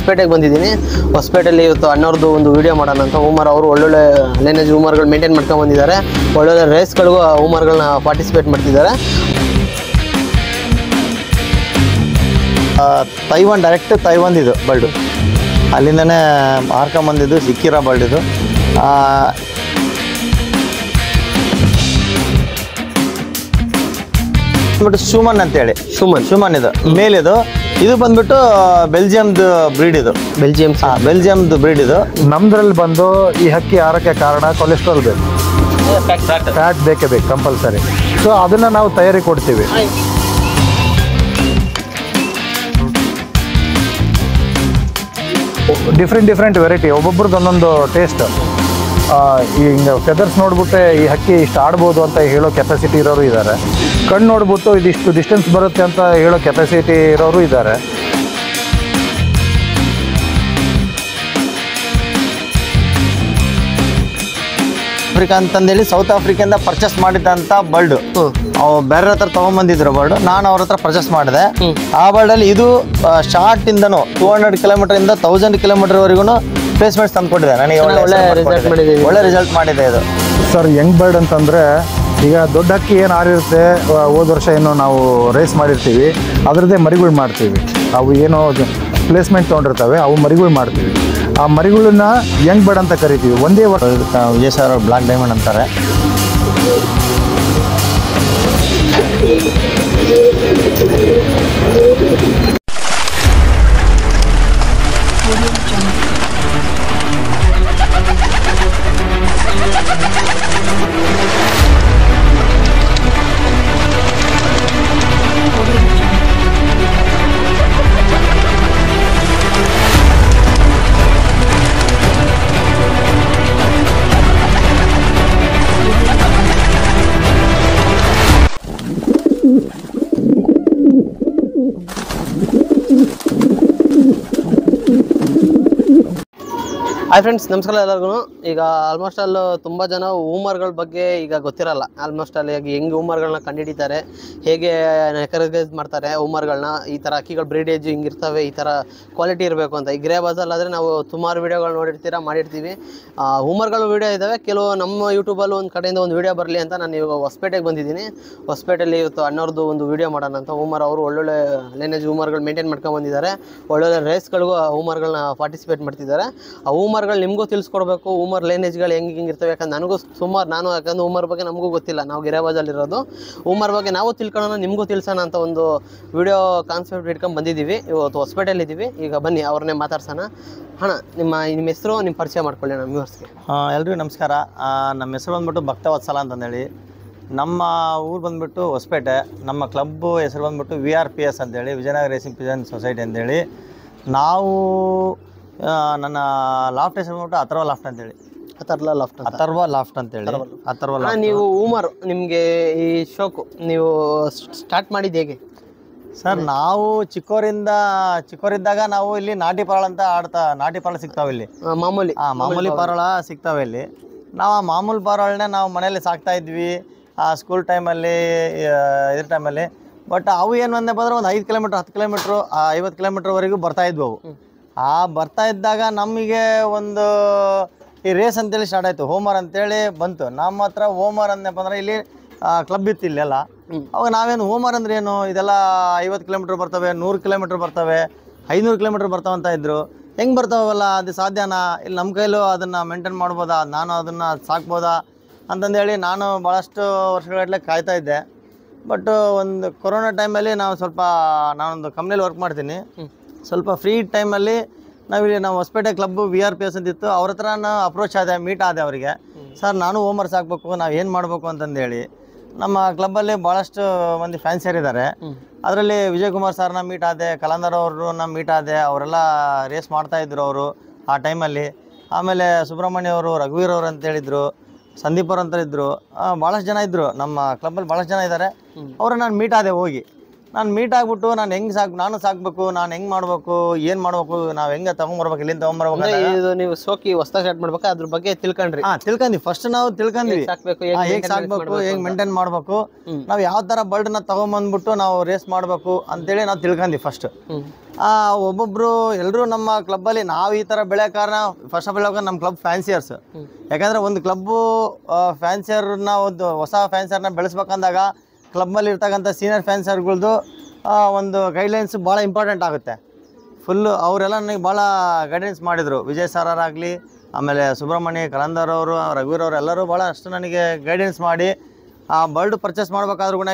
ಹೊಸಪೇಟೆಗೆ ಬಂದಿದ್ದೀನಿ. ಹೊಸಪೇಟೆಯಲ್ಲಿ ಇವತ್ತು ಅಣ್ಣವ್ರದ್ದು ಒಂದು ವಿಡಿಯೋ ಮಾಡೋಣ ಅಂತ. ಉಮರ್ ಅವರು ಒಳ್ಳೊಳ್ಳೆ ಲೈನೇಜ್ ಉಮರ್ಗಳು ಮೇಂಟೈನ್ ಮಾಡ್ಕೊಂಡು ಬಂದಿದ್ದಾರೆ. ಒಳ್ಳೊಳ್ಳೆ ರೇಸ್ಗಳಿಗೂ ಉಮರ್ಗಳನ್ನ ಪಾರ್ಟಿಸಿಪೇಟ್ ಮಾಡ್ತಿದ್ದಾರೆ. ತೈವಾನ್ ಡೈರೆಕ್ಟ್ ತೈವಾನ್ ಇದು ಬರ್ಡು, ಅಲ್ಲಿಂದನೇ ಮಾರ್ಕೊಂಬಂದಿದ್ದು ಸಿಕ್ಕಿರೋ ಬರ್ಡ್ ಇದು. ಬಂದ್ಬಿಟ್ಟು ಶೂಮನ್ ಅಂತೇಳಿ, ಶೂಮನ್ ಇದು ಮೇಲಿದು. ಇದು ಬಂದ್ಬಿಟ್ಟು ಬೆಲ್ಜಿಯಮ್ದು ಬ್ರೀಡ್, ಇದು ಬೆಲ್ಜಿಯಮ್ದು ಬ್ರೀಡ್. ಇದು ನಮ್ದ್ರಲ್ಲಿ ಬಂದು ಈ ಹಕ್ಕಿ ಆರಕ್ಕೆ ಕಾರಣ ಕೊಲೆಸ್ಟ್ರಾಲ್ ಬೇಕು, ಫ್ಯಾಟ್ ಬೇಕೇ ಬೇಕು ಕಂಪಲ್ಸರಿ. ಸೊ ಅದನ್ನ ನಾವು ತಯಾರಿ ಕೊಡ್ತೀವಿ. ಡಿಫ್ರೆಂಟ್ ವೆರೈಟಿ, ಒಬ್ಬೊಬ್ರದ್ದು ಒಂದೊಂದು ಟೇಸ್ಟ್. ಈ ಹಿಂಗೆ ಫೆದರ್ಸ್ ನೋಡ್ಬಿಟ್ಟೆ ಈ ಹಕ್ಕಿ ಇಷ್ಟು ಆಡ್ಬೋದು ಅಂತ ಹೇಳೋ ಕೆಪಾಸಿಟಿ ಇರೋರು ಇದ್ದಾರೆ. ಕಣ್ಣು ನೋಡ್ಬಿಟ್ಟು ಇದಿಷ್ಟು ಡಿಸ್ಟೆನ್ಸ್ ಬರುತ್ತೆ ಅಂತ ಹೇಳೋ ಕೆಪಾಸಿಟಿ ಇರೋರು ಇದ್ದಾರೆ. ಆಫ್ರಿಕಾ ಅಂತಂದೇಳಿ ಸೌತ್ ಆಫ್ರಿಕಾದಿಂದ ಪರ್ಚೇಸ್ ಮಾಡಿದಂಥ ಬರ್ಡ್. ಅವು ಬೇರೆ ಹತ್ರ ತೊಗೊಂಬಂದಿದ್ರು ಬರ್ಡ್, ನಾನು ಅವ್ರ ಹತ್ರ ಪರ್ಚೇಸ್ ಮಾಡಿದೆ. ಆ ಬರ್ಡಲ್ಲಿ ಇದು ಸ್ಟಾರ್ಟ್ ಇಂದನು 200 ಕಿಲೋಮೀಟರ್ 1000 ಕಿಲೋಮೀಟರ್ವರೆಗೂ ಪ್ಲೇಸ್ಮೆಂಟ್ಸ್ ತಂದುಕೊಟ್ಟಿದೆ ನನಗೆ. ಒಳ್ಳೆ ರಿಸಲ್ಟ್ ಮಾಡಿದೆ ಇದು. ಸರ್ ಯಂಗ್ ಬರ್ಡ್ ಅಂತಂದರೆ ಈಗ ದೊಡ್ಡ ಹಕ್ಕಿ ಏನು ಆರಿರುತ್ತೆ, ಹೋದ ವರ್ಷ ಏನೋ ನಾವು ರೇಸ್ ಮಾಡಿರ್ತೀವಿ, ಅದರದ್ದೇ ಮರಿಗಳು ಮಾಡ್ತೀವಿ. ಅವು ಏನೋ ಪ್ಲೇಸ್ಮೆಂಟ್ ತೊಗೊಂಡಿರ್ತವೆ, ಅವು ಮರಿಗಳು ಮಾಡ್ತೀವಿ. ಆ ಮರಿಗಳನ್ನ ಯಂಗ್ ಬರ್ಡ್ ಅಂತ ಕರಿತೀವಿ. ಒಂದೇ ವರ್ಷ ವಿಜಯ್ ಸರ್ ಬ್ಲಾಕ್ ಡೈಮಂಡ್ ಅಂತಾರೆ. ಹಾಯ್ ಫ್ರೆಂಡ್ಸ್, ನಮಸ್ಕಾರ ಎಲ್ಲರಿಗೂ. ಈಗ ಆಲ್ಮೋಸ್ಟ್ ಅಲ್ಲಿ ತುಂಬ ಜನ ಉಮರ್ಗಳ ಬಗ್ಗೆ ಈಗ ಗೊತ್ತಿರಲ್ಲ. ಆಲ್ಮೋಸ್ಟ್ ಅಲ್ಲಿ ಹೆಂಗೆ ಉಮರ್ಗಳನ್ನ ಕಂಡುಹಿಡಿತಾರೆ, ಹೇಗೆ ನೆಕರೈಸ್ ಮಾಡ್ತಾರೆ ಉಮರ್ಗಳನ್ನ, ಈ ಥರ ಅಕ್ಕಿಗಳು ಬ್ರೀಡೇಜ್ ಹಿಂಗಿರ್ತವೆ, ಈ ಥರ ಕ್ವಾಲಿಟಿ ಇರಬೇಕು ಅಂತ. ಈ ಗ್ರೇ ಬಾಜಲ್ಲಾದರೆ ನಾವು ಸುಮಾರು ವೀಡಿಯೋಗಳು ಮಾಡಿರ್ತೀವಿ. ಉಮರ್ಗಳು ವೀಡಿಯೋ ಇದ್ದಾವೆ. ಕೆಲವು ನಮ್ಮ ಯೂಟ್ಯೂಬಲ್ಲಿ ಒಂದು ಕಡೆಯಿಂದ ಒಂದು ವೀಡಿಯೋ ಬರಲಿ ಅಂತ ನಾನು ಇವಾಗ ಹೊಸಪೇಟೆಗೆ ಬಂದಿದ್ದೀನಿ. ಹೊಸಪೇಟೆಯಲ್ಲಿ ಇವತ್ತು ಅಣ್ಣವ್ರದ್ದು ಒಂದು ವೀಡಿಯೋ ಮಾಡೋಣ ಅಂತ. ಉಮರ್ ಅವರು ಒಳ್ಳೊಳ್ಳೆ ಲೈನೇಜ್ ಉಮರ್ಗಳು ಮೇಂಟೈನ್ ಮಾಡ್ಕೊಂಡು ಬಂದಿದ್ದಾರೆ. ಒಳ್ಳೊಳ್ಳೆ ರೇಸ್ಗಳಿಗೂ ಉಮರ್ಗಳನ್ನ ಪಾರ್ಟಿಸಿಪೇಟ್ ಮಾಡ್ತಿದ್ದಾರೆ. ಆ ಉಮರ್ಗಳು ನಿಮಗೂ ತಿಳಿಸ್ಕೊಡ್ಬೇಕು, ಉಮರ್ ಲೈನೇಜ್ಗಳು ಹೆಂಗಿರ್ತವೆ. ಯಾಕಂದ್ರೆ ನನಗೂ ಯಾಕಂದ್ರೆ ಉಮರ್ ಬಗ್ಗೆ ನಮಗೂ ಗೊತ್ತಿಲ್ಲ, ನಾವು ಗಿರಾಬಾಜಲ್ಲಿರೋದು. ಉಮರ್ ಬಗ್ಗೆ ನಾವು ತಿಳ್ಕೊಳ್ಳೋಣ, ನಿಮಗೂ ತಿಳಿಸೋಣ ಅಂತ ಒಂದು ವಿಡಿಯೋ ಕಾನ್ಸೆಪ್ಟ್ ಇಟ್ಕೊಂಡು ಬಂದಿದ್ದೀವಿ. ಇವತ್ತು ಹೊಸಪೇಟೆಯಲ್ಲಿದ್ದೀವಿ. ಈಗ ಬನ್ನಿ ಅವ್ರನ್ನೇ ಮಾತಾಡ್ಸೋಣ. ಅಣ್ಣ, ನಿಮ್ಮ ಹೆಸರು, ನಿಮ್ಮ ಪರಿಚಯ ಮಾಡ್ಕೊಳ್ಳಿ ನಮ್ಮ ವ್ಯೂವರ್ಸ್ಗೆ. ಎಲ್ರಿಗೂ ನಮಸ್ಕಾರ. ನಮ್ಮ ಹೆಸರು ಬಂದ್ಬಿಟ್ಟು ಭಕ್ತವತ್ಸಲ ಅಂತಂದೇಳಿ. ನಮ್ಮ ಊರು ಬಂದ್ಬಿಟ್ಟು ಹೊಸಪೇಟೆ. ನಮ್ಮ ಕ್ಲಬ್ಬು ಹೆಸರು ಬಂದ್ಬಿಟ್ಟು VRPS ಅಂತೇಳಿ, ವಿಜಯನಗರ ರೇಸಿಂಗ್ ಪಿಜನ್ ಸೊಸೈಟಿ ಅಂತೇಳಿ. ನಾವು ನನ್ನ ಲಾಫ್ಟ್ ಹೆಸರು ಬಂದ್ಬಿಟ್ಟು ಅಥರ್ವ ಲಾಫ್ಟ್ ಅಂತೇಳಿ. ಅಥರ್ವ ಲಾಫ್ಟ್ ಅಂತೇಳಿ. ನೀವು ಉಮರ್, ನಿಮಗೆ ಈ ಶೋಕು ನೀವು ಸ್ಟಾರ್ಟ್ ಮಾಡಿದ್ದು ಹೇಗೆ ಸರ್? ನಾವು ಚಿಕ್ಕವರಿದ್ದಾಗ ನಾವು ಇಲ್ಲಿ ನಾಟಿ ಪಾರಳ ಅಂತ ನಾಟಿ ಪಾರಳ ಸಿಗ್ತಾವೆ ಇಲ್ಲಿ, ಮಾಮೂಲಿ ಪಾರಳ ಸಿಗ್ತಾವೆ ಇಲ್ಲಿ. ನಾವು ಆ ಮಾಮೂಲಿ ಪಾರಳನ್ನ ನಾವು ಮನೇಲಿ ಸಾಕ್ತಾ ಇದ್ವಿ ಸ್ಕೂಲ್ ಟೈಮಲ್ಲಿ, ಇದ್ರ ಟೈಮಲ್ಲಿ. ಬಟ್ ಅವು ಏನು ಅಂದೆ ಬಂದರೆ ಒಂದು 5 ಕಿಲೋಮೀಟ್ರ್ 10 ಕಿಲೋಮೀಟ್ರು 50 ಕಿಲೋಮೀಟ್ರ್ವರೆಗೂ ಬರ್ತಾ ಇದ್ವು ಅವು. ಬರ್ತಾ ಇದ್ದಾಗ ನಮಗೆ ಒಂದು ಈ ರೇಸ್ ಅಂತೇಳಿ ಸ್ಟಾರ್ಟ್ ಆಯಿತು. ಹೋಮರ್ ಅಂತೇಳಿ ಬಂತು ನಮ್ಮ ಹತ್ರ. ಹೋಮರ್ ಅಂದಪ್ಪ ಅಂದ್ರೆ ಇಲ್ಲಿ ಕ್ಲಬ್ ಇತ್ತು ಇಲ್ಲೆಲ್ಲ. ಅವಾಗ ನಾವೇನು ಹೋಮರ್ ಅಂದ್ರೆ ಏನು, ಇದೆಲ್ಲ 50 ಕಿಲೋಮೀಟ್ರ್ ಬರ್ತವೆ, 100 ಕಿಲೋಮೀಟ್ರ್ ಬರ್ತವೆ, 500 ಕಿಲೋಮೀಟ್ರ್ ಬರ್ತಾವಂತ ಇದ್ರು. ಹೆಂಗೆ ಬರ್ತಾವಲ್ಲ, ಅದು ಸಾಧ್ಯನಾ, ಇಲ್ಲಿ ನಮ್ಮ ಕೈಲೂ ಅದನ್ನು ಮೇಂಟೈನ್ ಮಾಡ್ಬೋದಾ, ನಾನು ಅದನ್ನು ಸಾಕ್ಬೋದಾ ಅಂತಂದೇಳಿ ನಾನು ಭಾಳಷ್ಟು ವರ್ಷಗಳಗಟ್ಟಲೆ ಕಾಯ್ತಾ ಇದ್ದೆ. ಬಟ್ ಒಂದು ಕೊರೋನಾ ಟೈಮಲ್ಲಿ ನಾನೊಂದು ಕಂಪ್ನಿಯಲ್ಲಿ ವರ್ಕ್ ಮಾಡ್ತೀನಿ. ಸ್ವಲ್ಪ ಫ್ರೀ ಟೈಮಲ್ಲಿ ನಾವು ಹೊಸಪೇಟೆ ಕ್ಲಬ್ಬು VRPS ಅಂತಿತ್ತು. ಅವ್ರ ಹತ್ರ ನಾನು ಅಪ್ರೋಚ್ ಆದೆ, ಮೀಟ್ ಆದೆ ಅವರಿಗೆ. ಸರ್, ನಾನು ಹೋಮರ್ ಸಾಕಬೇಕು, ನಾವು ಏನು ಮಾಡಬೇಕು ಅಂತಂದೇಳಿ. ನಮ್ಮ ಕ್ಲಬ್ಬಲ್ಲಿ ಭಾಳಷ್ಟು ಮಂದಿ ಫ್ಯಾನ್ಸಿಯರಿದ್ದಾರೆ. ಅದರಲ್ಲಿ ವಿಜಯ್ ಕುಮಾರ್ ಸರ್ನ ಮೀಟ್ ಆದೆ, ಕಲಂದರ್ ಅವ್ರನ್ನ ಮೀಟ್ ಆದೆ. ಅವರೆಲ್ಲ ರೇಸ್ ಮಾಡ್ತಾಯಿದ್ರು ಅವರು ಆ ಟೈಮಲ್ಲಿ. ಆಮೇಲೆ ಸುಬ್ರಹ್ಮಣ್ಯ ಅವರು, ರಘುವೀರ್ ಅವರು ಅಂತೇಳಿದ್ರು, ಸಂದೀಪ್ ಅವ್ರು ಅಂತ ಇದ್ದರು. ಭಾಳಷ್ಟು ಜನ ಇದ್ದರು ನಮ್ಮ ಕ್ಲಬ್ಬಲ್ಲಿ, ಭಾಳಷ್ಟು ಜನ ಇದ್ದಾರೆ. ಅವ್ರನ್ನ ನಾನು ಮೀಟ್ ಆದೆ ಹೋಗಿ. ನಾನು ಮೀಟ್ ಆಗ್ಬಿಟ್ಟು ನಾನು ಹೆಂಗ್ ನಾನು ಸಾಕ್ಬೇಕು, ನಾನು ಹೆಂಗ್ ಮಾಡ್ಬೇಕು, ಏನ್ ಮಾಡ್ಬೇಕು, ನಾವ್ ಹೆಂಗ ತಗೊಂಡ್ಬರ್ಬೇಕು, ಇಲ್ಲಿಂದ ತಗೊಂಡ್ಬರ್ಬೇಕು. ಇದು ನೀವು ಸೋಕಿ ಹೊಸದಾಗಿ ಸ್ಟಾರ್ಟ್ ಮಾಡ್ಬೇಕು, ಅದ್ರ ಬಗ್ಗೆ ತಿಳ್ಕೊಂಡ್ರಿ. ತಿಳ್ಕೊಂಡ್ವಿ. ಫಸ್ಟ್ ನಾವು ತಿಳ್ಕೊಂಡ್ವಿ ಸಾಕ್ಬೇಕು, ಹೇಗ್ ಸಾಕ್ಬೇಕು, ಹೆಂಗ್ ಮೇಂಟೈನ್ ಮಾಡ್ಬೇಕು, ನಾವ್ ಯಾವ ತರ ಬರ್ಡ್ ನ ತಗೊಂಡ್ಬಂದ್ಬಿಟ್ಟು ನಾವು ರೇಸ್ ಮಾಡ್ಬೇಕು ಅಂತೇಳಿ ನಾವು ತಿಳ್ಕೊಂಡ್ವಿ ಫಸ್ಟ್. ಒಬ್ಬೊಬ್ರು ಎಲ್ರು ನಮ್ಮ ಕ್ಲಬ್ ಅಲ್ಲಿ ನಾವು ಈ ತರ ಬೆಳೆ ಕಾರಣ ಫಸ್ಟ್ ಆಫ್ ಆಲ್ ನಮ್ಮ ಕ್ಲಬ್ ಫ್ಯಾನ್ಸಿಯರ್ಸ್. ಯಾಕಂದ್ರೆ ಒಂದು ಕ್ಲಬ್ ಫ್ಯಾನ್ಸಿಯರ್ನ ಒಂದು ಹೊಸ ಫ್ಯಾನ್ಸಿಯರ್ನ ಬೆಳೆಸ್ಬೇಕಂದಾಗ ಕ್ಲಬ್ಬಲ್ಲಿ ಇರ್ತಕ್ಕಂಥ ಸೀನಿಯರ್ ಫ್ಯಾನ್ಸಿಯರ್ಗಳದ್ದು ಒಂದು ಗೈಡ್ಲೈನ್ಸ್ ಭಾಳ ಇಂಪಾರ್ಟೆಂಟ್ ಆಗುತ್ತೆ. ಫುಲ್ಲು ಅವರೆಲ್ಲ ನನಗೆ ಭಾಳ ಗೈಡೆನ್ಸ್ ಮಾಡಿದರು. ವಿಜಯ್ ಸರ್ ಆಗಲಿ, ಆಮೇಲೆ ಸುಬ್ರಹ್ಮಣ್ಯ ಕಲಂದರ್ ಅವರು, ರಘುವೀರ್ ಅವರು ಎಲ್ಲರೂ ಭಾಳ ಅಷ್ಟು ನನಗೆ ಗೈಡೆನ್ಸ್ ಮಾಡಿ ಆ ಬರ್ಡ್ ಪರ್ಚೇಸ್ ಮಾಡ್ಬೇಕಾದ್ರೂ ಕೂಡ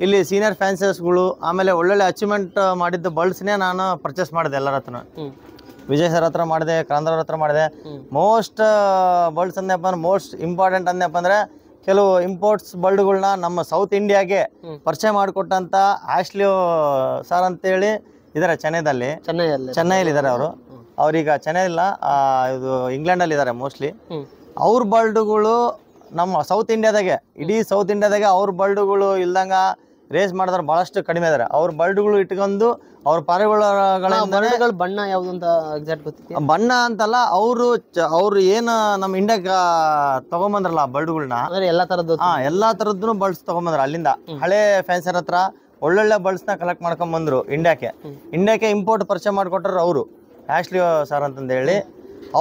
ಇಲ್ಲಿ ಸೀನಿಯರ್ ಫ್ಯಾನ್ಸಿಯರ್ಸ್ಗಳು ಆಮೇಲೆ ಒಳ್ಳೊಳ್ಳೆ ಅಚೀವ್ಮೆಂಟ್ ಮಾಡಿದ್ದು ಬರ್ಡ್ಸ್ನೇ ನಾನು ಪರ್ಚೇಸ್ ಮಾಡಿದೆ ಎಲ್ಲರ ಹತ್ರ. ವಿಜಯ್ ಸರ್ ಹತ್ರ ಮಾಡಿದೆ, ಕಲಂದರ್ ಅವ್ರ ಹತ್ರ ಮಾಡಿದೆ. ಮೋಸ್ಟ್ ಬರ್ಡ್ಸ್ ಅಂದಪ್ಪ ಅಂದ್ರೆ ಮೋಸ್ಟ್ ಇಂಪಾರ್ಟೆಂಟ್ ಅಂದಪ್ಪ ಅಂದರೆ ಕೆಲವು ಇಂಪೋರ್ಟ್ಸ್ ಬರ್ಡ್ಗಳನ್ನ ನಮ್ಮ ಸೌತ್ ಇಂಡಿಯಾಗೆ ಪರಿಚಯ ಮಾಡಿಕೊಟ್ಟಂಥ ಆಶ್ಲಿ ಸರ್ ಅಂತೇಳಿ ಇದ್ದಾರೆ ಚೆನ್ನೈಯಲ್ಲಿ ಇದ್ದಾರೆ ಅವರು. ಅವ್ರೀಗ ಚೆನ್ನೈ ಇಲ್ಲ, ಇದು ಇಂಗ್ಲೆಂಡಲ್ಲಿ ಇದ್ದಾರೆ ಮೋಸ್ಟ್ಲಿ. ಅವ್ರ ಬರ್ಡ್ಗಳು ನಮ್ಮ ಸೌತ್ ಇಂಡಿಯಾದಾಗೆ, ಇಡೀ ಸೌತ್ ಇಂಡಿಯಾದಾಗೆ ಅವ್ರ ಬರ್ಡ್ಗಳು ಇಲ್ದಂಗ ರೇಸ್ ಮಾಡಿದ್ರೆ ಭಾಳಷ್ಟು ಕಡಿಮೆ ಇದ್ದಾರೆ. ಅವ್ರ ಬರ್ಡ್ಗಳು ಇಟ್ಕೊಂಡು ಅವ್ರ ಪಾರಿವಾಳಗಳ ಬಣ್ಣ ಯಾವ್ದು ಅಂತ ಎಕ್ಸಾಕ್ಟ್ ಗೊತ್ತಿದೆ? ಬಣ್ಣ ಅಂತಲ್ಲ, ಅವ್ರು ಏನು ನಮ್ಮ ಇಂಡಿಯಾಗ ತಗೊಂಬಂದ್ರಲ್ಲ ಬರ್ಡ್ಗಳನ್ನ, ಎಲ್ಲಾ ತರದ್ದು ಬರ್ಡ್ಸ್ ತಗೊಂಬಂದ್ರ ಅಲ್ಲಿಂದ. ಹಳೆ ಫ್ಯಾನ್ಸರ್ ಹತ್ರ ಒಳ್ಳೊಳ್ಳೆ ಬರ್ಡ್ಸ್ನ ಕಲೆಕ್ಟ್ ಮಾಡ್ಕೊಂಬಂದ್ರು ಇಂಡಿಯಾಕ್ಕೆ ಇಂಪೋರ್ಟ್ ಪರಿಚಯ ಮಾಡಿಕೊಟ್ರು ಅವರು, ಆಶ್ಲಿ ಸರ್ ಅಂತಂದೇಳಿ.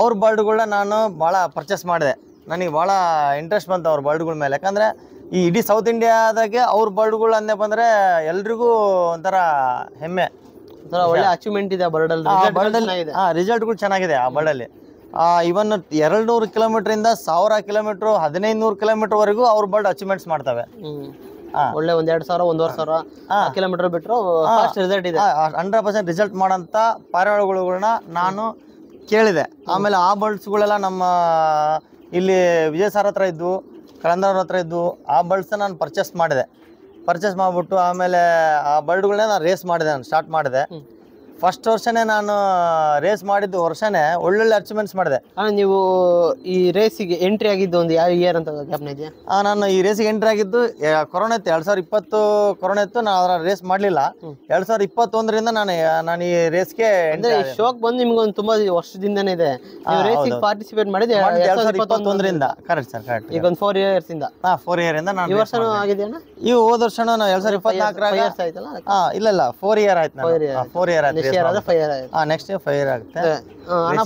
ಅವ್ರ ಬರ್ಡ್ಗಳನ್ನ ನಾನು ಭಾಳ ಪರ್ಚೇಸ್ ಮಾಡಿದೆ. ನನಗೆ ಭಾಳ ಇಂಟ್ರೆಸ್ಟ್ ಬಂತು ಅವ್ರ ಬರ್ಡ್ಗಳ ಮೇಲೆ. ಯಾಕಂದರೆ ಈ ಇಡೀ ಸೌತ್ ಇಂಡಿಯಾದಾಗೆ ಅವ್ರ ಬರ್ಡ್ಗಳು ಅಂದೇ ಬಂದರೆ ಎಲ್ರಿಗೂ ಒಂಥರ ಹೆಮ್ಮೆ. ಒಳ್ಳೆ ಅಚೀವ್ಮೆಂಟ್ ಇದೆ ಬರ್ಡಲ್ಲಿ. ರಿಸಲ್ಟ್ಗಳು ಚೆನ್ನಾಗಿದೆ ಆ ಬರ್ಡಲ್ಲಿ. ಇವನ್ 200 ಕಿಲೋಮೀಟ್ರಿಂದ 1000 ಕಿಲೋಮೀಟ್ರ್ 1500 ಕಿಲೋಮೀಟರ್ವರೆಗೂ ಅವ್ರ ಬರ್ಡ್ ಅಚೀವ್ಮೆಂಟ್ಸ್ ಮಾಡ್ತವೆ. ಒಳ್ಳೆ 1,000 1,500 ಕಿಲೋಮೀಟರ್ ಬಿಟ್ಟರು ರಿಸಲ್ಟ್ ಇದೆ. 100% ರಿಸಲ್ಟ್ ಮಾಡೋಂಥ ಪಾರಿವಾಳಗಳನ್ನ ನಾನು ಕೇಳಿದೆ. ಆಮೇಲೆ ಆ ಬರ್ಡ್ಸ್ಗಳೆಲ್ಲ ನಮ್ಮ ಇಲ್ಲಿ ವಿಜಯ್ ಸರ್ ಹತ್ರ ಇದ್ದು, ಕಲಂದರ್ ಹತ್ರ ಇದ್ದು, ಆ ಬರ್ಡ್ಸ್ನ ನಾನು ಪರ್ಚೇಸ್ ಮಾಡಿಬಿಟ್ಟು ಆಮೇಲೆ ಆ ಬರ್ಡ್ಗಳನ್ನೇ ನಾನು ರೇಸ್ ಮಾಡಿದೆ. ನಾನು ಸ್ಟಾರ್ಟ್ ಮಾಡಿದೆ. ಫಸ್ಟ್ ವರ್ಷನೇ ನಾನು ರೇಸ್ ಮಾಡಿದ್ದು ವರ್ಷನೇ ಒಳ್ಳೊಳ್ಳೆ ಅಚೀವ್ಮೆಂಟ್ಸ್ ಮಾಡಿದೆ. ನೀವು ಈ ರೇಸಿಗೆ ಎಂಟ್ರಿ ಆಗಿದ್ದು ಒಂದು ಯಾವ ಇಯರ್ ಅಂತ ಜ್ಞಾಪನ ಇದೆಯಾ? ನಾನು ಈ ರೇಸಿಗೆ ಎಂಟ್ರಿ ಆಗಿದ್ದು ಕೊರೋನಾ ಇತ್ತು, 2020 ಕೊರೋನಾ ಇತ್ತು. ನಾನು ಅದರ ರೇಸ್ ಮಾಡಲಿಲ್ಲ. 2021ರಿಂದ ನಾನು ಈ ರೇಸ್ಗೆ ಶೋಕ್ ಬಂದು ನಿಮ್ಗೆ ಒಂದು ತುಂಬಾ ವರ್ಷದಿಂದನೇ ಇದೆ. ರೇಸಿಗೆ ಪಾರ್ಟಿಸಿಪೇಟ್ ಮಾಡಿದೆ 2021ರಿಂದ. Correct sir, correct. ಈಗ ಒಂದು 4 ಇಯರ್ಸ್ ಇಂದ 4 ಇಯರ್ ಇಂದ ನಾನು ಈ ವರ್ಷನೂ ಆಗಿದೆಯಾ? ಈ ಹೋದ ವರ್ಷ 2024 ಇಲ್ಲ 4 ಇಯರ್ ಆಯ್ತು. 4 ಇಯರ್ ಆಯ್ತು. ನೆಕ್ಸ್ಟ್ 5 ಇಯರ್ ಆಗುತ್ತೆ.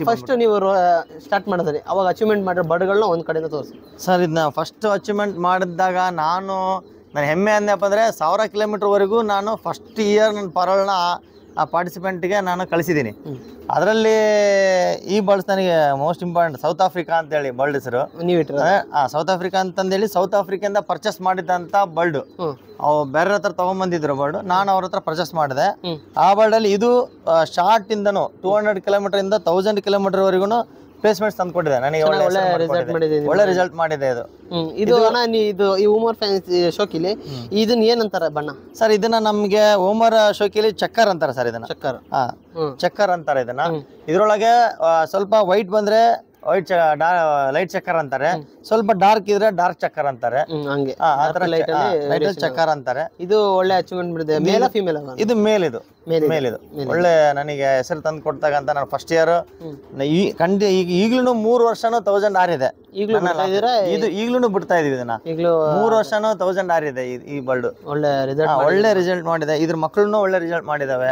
ಫಸ್ಟ್ ನೀವು ಸ್ಟಾರ್ಟ್ ಮಾಡಿದ್ರಿ, ಅವಾಗ ಅಚೀವ್ಮೆಂಟ್ ಮಾಡಿರೋ ಬರ್ಡ್ಗಳನ್ನ ಒಂದ್ ಕಡೆಯಿಂದ ತೋರಿಸಿ ಸರ್. ಇದನ್ನ ಫಸ್ಟ್ ಅಚೀವ್ಮೆಂಟ್ ಮಾಡಿದಾಗ ನಾನು ಹೆಮ್ಮೆ ಅಂದಪ್ಪ ಅಂದರೆ 1000 ಕಿಲೋಮೀಟರ್ವರೆಗೂ ನಾನು ಫಸ್ಟ್ ಇಯರ್ ನನ್ನ ಪಾರಿವಾಳನ ಆ ಪಾರ್ಟಿಸಿಪೆಂಟ್ಗೆ ನಾನು ಕಳಿಸಿದ್ದೀನಿ. ಅದರಲ್ಲಿ ಈ ಬರ್ಡ್ಸ್ ನನಗೆ ಮೋಸ್ಟ್ ಇಂಪಾರ್ಟೆಂಟ್ ಸೌತ್ ಆಫ್ರಿಕಾ ಅಂತೇಳಿ ಬರ್ಡ್ ಹೆಸರು. ಸೌತ್ ಆಫ್ರಿಕಾ ಅಂತಂದೇಳಿ ಸೌತ್ ಆಫ್ರಿಕಾದಿಂದ ಪರ್ಚೇಸ್ ಮಾಡಿದಂಥ ಬರ್ಡ್. ಅವು ಬೇರೆ ಹತ್ರ ತಗೊಂಡ್ಬಂದಿದ್ರು ಬರ್ಡ್, ನಾನು ಅವ್ರ ಹತ್ರ ಪರ್ಚೇಸ್ ಮಾಡಿದೆ. ಆ ಬರ್ಡಲ್ಲಿ ಇದು ಸ್ಟಾರ್ಟ್ ಇಂದನು 200 ಕಿಲೋಮೀಟರ್ ಇಂದ 1000 ಕಿಲೋಮೀಟರ್ ವರೆಗೂ ಪ್ಲೇಸ್ಮೆಂಟ್ಸ್ ತಂದ್ಕೊಟ್ಟಿದೆ ನನಗೆ. ಒಳ್ಳೆ ರಿಸಲ್ಟ್ ಮಾಡಿದೆ ಇದು. ಇದು ಈ ಉಮರ್ ಫ್ಯಾನ್ಸಿ ಶೋಕಿಲಿ ಇದನ್ನ ಏನಂತಾರೆ ಬಣ್ಣ ಸರ್? ಇದನ್ನ ನಮ್ಗೆ ಉಮರ್ ಶೋಕಿಲಿ ಚಕ್ಕರ್ ಅಂತಾರೆ ಸರ್. ಇದನ್ನ ಚಕ್ಕರ್ ಅಂತಾರೆ ಇದನ್ನ. ಇದ್ರೊಳಗೆ ಸ್ವಲ್ಪ ವೈಟ್ ಬಂದ್ರೆ ವೈಟ್ ಲೈಟ್ ಚಕ್ಕರ್ ಅಂತಾರೆ, ಸ್ವಲ್ಪ ಡಾರ್ಕ್ ಇದ್ರೆ ಡಾರ್ಕ್ ಚಕ್ಕರ್ ಅಂತಾರೆ. ಚಕ್ಕರ್ ಅಂತಾರೆ. ಇದು ಒಳ್ಳೆ ಅಚೀವ್ಮೆಂಟ್ ಮಾಡಿದೆ. ಮೇಲ್ ಫೀಮೇಲ್? ಇದು ಮೇಲ್. ಇದು ಒಳ್ಳೆ ನನಗೆ ಹೆಸರು ತಂದು ಕೊಡ್ತಾಗಂತ ನಾನು ಫಸ್ಟ್ ಇಯರ್ ಈಗ್ಲೂ 3 ವರ್ಷನೂ 1000 ಆರಿದೆ. ಇದು ಈಗ್ಲೂ ಬಿಡ್ತಾ ಇದೀವಿ ಇದನ್ನ. 3 ವರ್ಷನೂ 1000 ಆರಿದೆ ಈ ಬರ್ಡ್. ಒಳ್ಳೆ ರಿಸಲ್ಟ್ ಮಾಡಿದೆ. ಇದ್ರ ಮಕ್ಕಳನ್ನು ಒಳ್ಳೆ ರಿಸಲ್ಟ್ ಮಾಡಿದಾವೆ.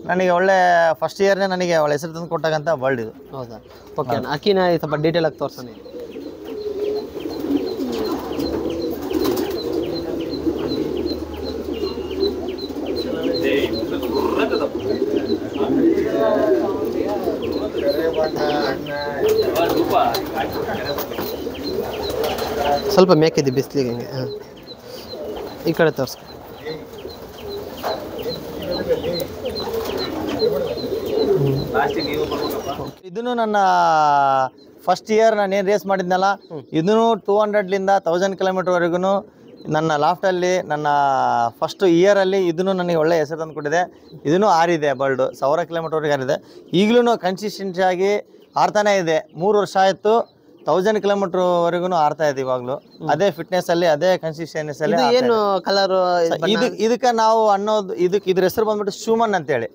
ನನಗೆ ಒಳ್ಳೆ ಫಸ್ಟ್ ಇಯರ್ನೇ ನನಗೆ ಒಳ್ಳೆ ಹೆಸರು ತಂದು ಕೊಟ್ಟಾಗಂತ ಬರ್ಡ್ ಇದು. ಹೌದಾ? ಓಕೆ, ಅಕ್ಕಿನ ಸ್ವಲ್ಪ ಡೀಟೇಲ್ ಆಗಿ ತೋರ್ಸೋಣ. ಸ್ವಲ್ಪ ಮೇಕಿದೆ ಬಿಸಿಲಿಗೆ, ಹಂಗೆ ಈ ಕಡೆ ತೋರಿಸ್ಕೊ. ಇದನ್ನು ನನ್ನ ಫಸ್ಟ್ ಇಯರ್ ನಾನು ಏನು ರೇಸ್ ಮಾಡಿದ್ನಲ್ಲ, ಇದನ್ನು 200ಲಿಂದ 1000 ಕಿಲೋಮೀಟರ್ವರೆಗೂ ನನ್ನ ಲಾಫ್ಟಲ್ಲಿ ನನ್ನ ಫಸ್ಟ್ ಇಯರಲ್ಲಿ ಇದನ್ನು ನನಗೆ ಒಳ್ಳೆ ಹೆಸರು ತಂದು ಕೊಟ್ಟಿದೆ. ಇದನ್ನು ಆರಿದೆ ಬರ್ಡ್, 1000 ಕಿಲೋಮೀಟರ್ವರೆಗೆ ಆರಿದೆ. ಈಗಲೂ ಕನ್ಸಿಸ್ಟೆನ್ಸಿ ಆಗಿ ಆರ್ತಾನೆ ಇದೆ. 3 ವರ್ಷ ಆಯಿತು. 1000 ಕಿಲೋಮೀಟರ್ ವರೆಗೂ ಆಡ್ತಾ ಇದೆ ಇವಾಗ್ಲು. ಅದೇ ಫಿಟ್ನೆಸ್ ಅಲ್ಲಿ, ಅದೇ ಕನ್ಸಿಸ್ಟೆನ್ಸಿ ಅಲ್ಲಿ. ಏನು ಕಲರ್ ಇದಕ್ಕೆ ನಾವು ಅನ್ನೋದು ಇದ್ರ ಹೆಸರು ಬಂದ್ಬಿಟ್ಟು ಶೂಮನ್ ಅಂತ ಹೇಳಿ.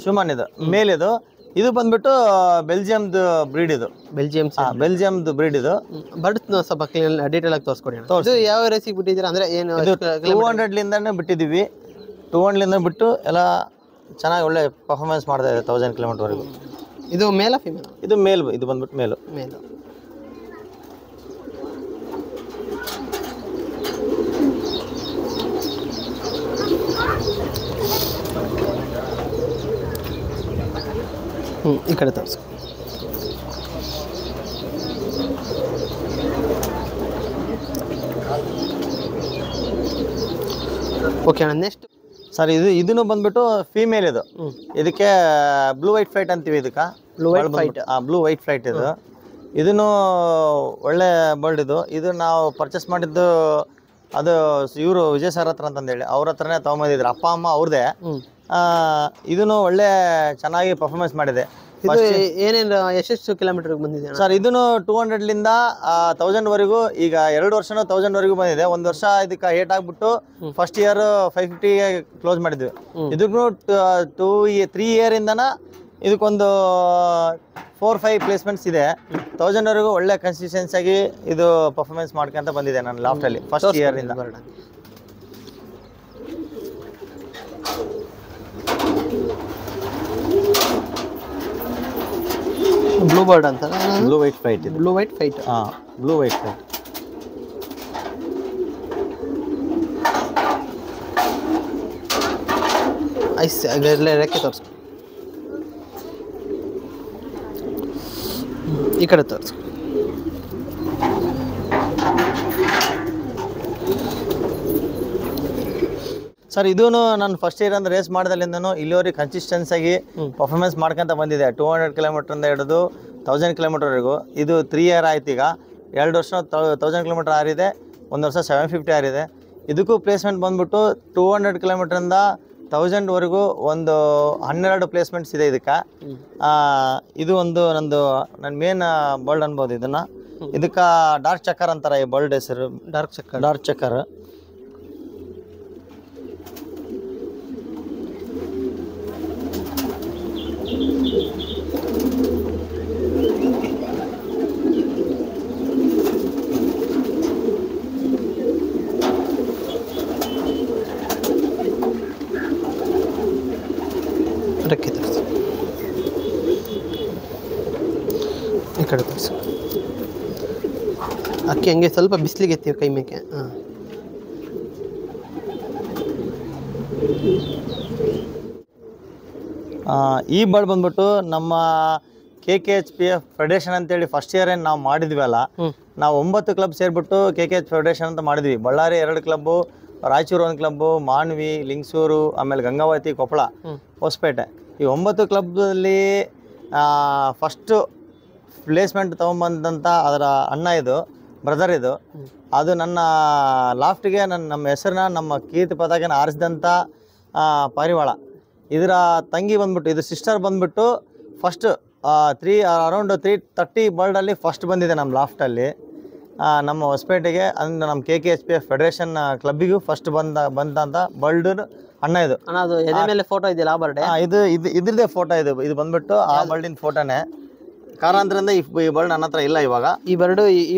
ಶೂಮನ್ ಇದು ಇದು ಬಂದ್ಬಿಟ್ಟು ಬೆಲ್ಜಿಯಂದು ಬ್ರೀಡ್. ಇದು ಬೆಲ್ಜಿಯಂದು ಬ್ರೀಡ್. ಇದು ಬರ್ಡ್ ಸ್ವಲ್ಪ ಡೀಟೇಲ್ ಆಗಿ ತೋರಿಸ್ಕೊಡಿ. ಯಾವ ರೇಸಿಗೆ ಬಿಟ್ಟಿದ್ದೀರಾ ಅಂದ್ರೆ ಏನು? 200 ಲಿಂದಾನೆ ಬಿಟ್ಟಿದೀವಿ. 200 ಲಿಂದ ಬಿಟ್ಟು ಎಲ್ಲ ಚೆನ್ನಾಗಿ ಒಳ್ಳೆ ಪರ್ಫಾರ್ಮೆನ್ಸ್ ಮಾಡ್ತಾ ಇದೆ 1000 ಕಿಲೋಮೀಟರ್ ವರೆಗೂ. ಇದು ಮೇಲಾ ಫಿಮೇಲ್? ಇದು ಮೇಲ್. ಇದು ಬಂದ್ಬಿಟ್ಟು ಮೇಲು. ಈ ಕಡೆ ತೋರಿಸು. ಓಕೆ ಅಣ್ಣ, ನೆಕ್ಸ್ಟ್ ಸರ್ ಇದನ್ನು ಬಂದ್ಬಿಟ್ಟು ಫೀಮೇಲ್. ಇದಕ್ಕೆ ಬ್ಲೂ ವೈಟ್ ಫ್ಲೈಟ್ ಅಂತೀವಿ. ಇದಕ್ಕೆ ಬ್ಲೂ ವೈಟ್ ಫ್ಲೈಟ್. ಇದನ್ನು ಒಳ್ಳೆ ಬರ್ಡ್. ಇದು ನಾವು ಪರ್ಚೇಸ್ ಮಾಡಿದ್ದು ಅದು ಇವರು ವಿಜಯ್ ಸರ್ ಹತ್ರ ಅಂತಂದೇಳಿ ಅವ್ರ ಹತ್ರನೇ ತೊಗೊಂಬಂದಿದ್ರು. ಅಪ್ಪ ಅಮ್ಮ ಅವ್ರದೇ. ಇದನ್ನು ಒಳ್ಳೆ ಚೆನ್ನಾಗಿ ಪರ್ಫಾರ್ಮೆನ್ಸ್ ಮಾಡಿದೆ. ಏನೇನು ಎಷ್ಟು ಕಿಲೋಮೀಟರ್ ಬಂದಿದೆ ಸರ್? ಇದನ್ನು 200 ಲಿಂದ 1000 ವರೆಗೂ. ಈಗ 2 ವರ್ಷನೂ 1000 ವರೆಗೂ ಬಂದಿದೆ. 1 ವರ್ಷ ಇದಕ್ಕೆ ಏಟ್ ಆಗ್ಬಿಟ್ಟು ಫಸ್ಟ್ ಇಯರ್ 550 ಕ್ಲೋಸ್ ಮಾಡಿದ್ವಿ. ಇದಕ್ಕೂ 3 ಇಯರ್ ಇಂದನ ಇದಕ್ಕೊಂದು 4-5 ಪ್ಲೇಸ್ಮೆಂಟ್ಸ್ ಇದೆ. 1000 ವರೆಗೂ ಒಳ್ಳೆ ಕನ್ಸಿಸ್ಟೆನ್ಸಿ ಆಗಿ ಇದು ಪರ್ಫಾರ್ಮೆನ್ಸ್ ಮಾಡ್ಕೊಂತ ಬಂದಿದೆ ನನ್ನ ಲಾಫ್ಟ್ ಅಲ್ಲಿ ಫಸ್ಟ್ ಇಯರ್ ಇಂದ. ಬ್ಲೂ ಬರ್ಡ್ ಅಂತ. Blue white flight. Blue white flight. Blue white flight. Ice ರೆಕ್ಕೆ ತೋರಿಸು. ಈ ಕಡೆ ತೋರಿಸು. ಸರ್ ಇದೂ ನಾನು ಫಸ್ಟ್ ಇಯರ್ ಅಂದ್ರೆ ರೇಸ್ ಮಾಡಿದಲ್ಲಿಂದನೂ ಇಲ್ಲಿವರೆಗೆ ಕನ್ಸಿಸ್ಟೆನ್ಸ್ ಆಗಿ ಪರ್ಫಾರ್ಮೆನ್ಸ್ ಮಾಡ್ಕೊಂತ ಬಂದಿದೆ. 200 ಕಿಲೋಮೀಟರಿಂದ ಹಿಡಿದು 1000 ಕಿಲೋಮೀಟರ್ವರೆಗೂ. ಇದು 3 ಇಯರ್ ಆಯ್ತು. ಈಗ 2 ವರ್ಷ 1000 ಕಿಲೋಮೀಟರ್ ಆರಿದೆ. 1 ವರ್ಷ 750 ಆರಿದೆ. ಇದಕ್ಕೂ ಪ್ಲೇಸ್ಮೆಂಟ್ ಬಂದ್ಬಿಟ್ಟು 200 ಕಿಲೋಮೀಟರಿಂದ 1000 ವರೆಗೂ ಒಂದು 12 ಪ್ಲೇಸ್ಮೆಂಟ್ಸ್ ಇದೆ ಇದಕ್ಕೆ. ಇದು ಒಂದು ನನ್ನ ಮೇನ್ ಬರ್ಡ್ ಅನ್ಬೋದು ಇದನ್ನ. ಇದಕ್ಕೆ ಡಾರ್ಕ್ ಚಕ್ಕರ್ ಅಂತಾರೆ ಈ ಬರ್ಡ್ ಹೆಸರು. ಡಾರ್ಕ್ ಚಕ್ಕರ್. ರೆಕ್ಕೆ ತೋರಿಸು. ಈ ಕಡೆ ತೋರಿಸು. ಅಕ್ಕಿ ಹಂಗೆ ಸ್ವಲ್ಪ ಬಿಸಿಲಿಗೆ ಎತ್ತೀವಿ ಕೈ ಮೇಕೆ. ಈ ಬರ್ಡ್ ಬಂದ್ಬಿಟ್ಟು ನಮ್ಮ KKHPF ಫೆಡರೇಷನ್ ಅಂತೇಳಿ ಫಸ್ಟ್ ಇಯರ್ ಏನು ನಾವು ಮಾಡಿದ್ವಲ್ಲ, ನಾವು 9 ಕ್ಲಬ್ ಸೇರಿಬಿಟ್ಟು KKH ಫೆಡರೇಷನ್ ಅಂತ ಮಾಡಿದ್ವಿ. ಬಳ್ಳಾರಿ 2 ಕ್ಲಬ್ಬು, ರಾಯಚೂರು 1 ಕ್ಲಬ್ಬು, ಮಾನ್ವಿ, ಲಿಂಗಸೂರು, ಆಮೇಲೆ ಗಂಗಾವತಿ, ಕೊಪ್ಪಳ, ಹೊಸಪೇಟೆ. ಈ 9 ಕ್ಲಬ್ದಲ್ಲಿ ಫಸ್ಟು ಪ್ಲೇಸ್ಮೆಂಟ್ ತೊಗೊಂಬಂದಂಥ ಅದರ ಅಣ್ಣ ಇದು, ಬ್ರದರ್ ಇದು. ಅದು ನನ್ನ ಲಾಫ್ಟಿಗೆ ನಮ್ಮ ಹೆಸರನ್ನ, ನಮ್ಮ ಕೀರ್ತಿ ಪತಾಕೆನ ಆರಿಸಿದಂಥ ಪಾರಿವಾಳ. ಇದರ ತಂಗಿ ಬಂದ್ಬಿಟ್ಟು, ಇದು ಸಿಸ್ಟರ್ ಬಂದ್ಬಿಟ್ಟು ಫಸ್ಟ್ ಅರೌಂಡ್ 330 ಬರ್ಡಲ್ಲಿ ಫಸ್ಟ್ ಬಂದಿದೆ ನಮ್ಮ ಲಾಫ್ಟಲ್ಲಿ. ನಮ್ಮ ಹೊಸಪೇಟೆಗೆ ಅಂದ್ರೆ ನಮ್ಮ KKHPF ಫೆಡರೇಷನ್ ಕ್ಲಬ್ಬಿಗೂ ಫಸ್ಟ್ ಬಂದಂಥ ಬರ್ಡ್ ಅಣ್ಣ ಇದು. ಅದು ಎದೆ ಮೇಲೆ ಫೋಟೋ ಇದೆಯಲ್ಲ ಆ ಬರ್ಡ್? ಇದ್ರದ್ದೇ ಫೋಟೋ ಇದು ಬಂದ್ಬಿಟ್ಟು ಆ ಬರ್ಡಿನ ಫೋಟೋನೇ. ಕಾರಣಾಂತರದಿಂದ ಈ ಬರ್ಡ್ ನನ್ನ ಹತ್ರ ಇಲ್ಲ ಇವಾಗ. ಈ